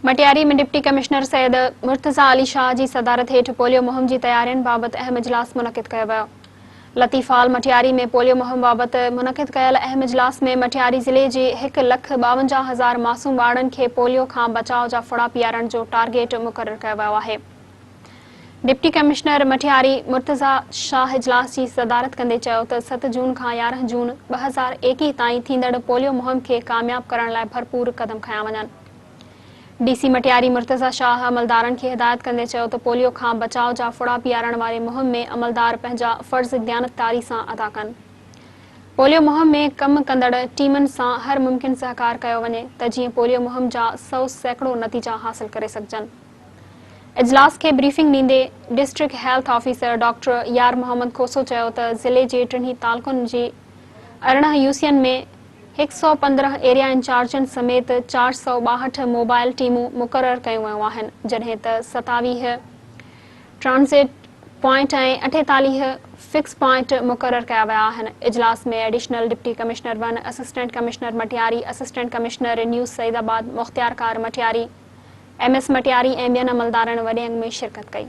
मटियारी में deputy commissioner Syed Murtaza Ali Shah ji सदारत हेठ पोलियो मुहिम की तैयारियों बाबत अहम इजलास मुनक़िद किया वियो। लतीफ़ाल मटियारी में पोलियो मुहिम बाबत मुनक़िद कयल अहम इजलास में मटियारी ज़िले जे 1,52,000 मासूम ॿारनि खे पोलियो खां बचाव जा फुड़ा पीआरण जो टारगेट मुक़रर किया वियो आहे। डिप्टी कमिश्नर मटियारी मुर्तज़ा शाह इजलास की सदारत कंदे चयो त 7 जून खां 11 जून 2021 ताईं थींदड़ पोलियो मुहिम खे कामयाब करण लाइ भरपूर कदम खया वञनि। डीसी मटियारी मुर्तज़ा शाह अमलदारनि खे हिदायत कंदे चयो त पोलियो खां बचाव जा फुड़ा पीआरण वारी मुहिम में अमलदार पंहिंजा फ़र्ज़ दयानतदारी सां अदा कनि। पोलियो मुहिम में कम कंदड़ टीमनि सां हर मुमकिन सहकार कयो वञे त जीअं पोलियो मुहिम जा 100 सैकड़ो नतीजा हासिल करे सघजनि। इजलास के ब्रीफिंग ॾींदे डिस्ट्रिक्ट हेल्थ ऑफिसर डॉक्टर यार मोहम्मद खोसो चयो त ज़िले जे टिन्ही तालुक़नि जी 18 यूसीएन में 115 एरिया इंचार्जनि समेत 462 मोबाइल टीमूं मुक़रर कयूं वयूं आहिनि, जॾहिं त 27 ट्रांसिट पॉइंट ऐं 48 फिक्स पॉइंट मुक़रर कया विया आहिनि। इजलास में additional deputy commissioner 1, assistant commissioner Matiari, assistant commissioner New Saeedabad, मुख्तियार कार मटियारी, MS मटियारी ऐं ॿियनि अमलदारनि वॾे अंग में शिरकत कई।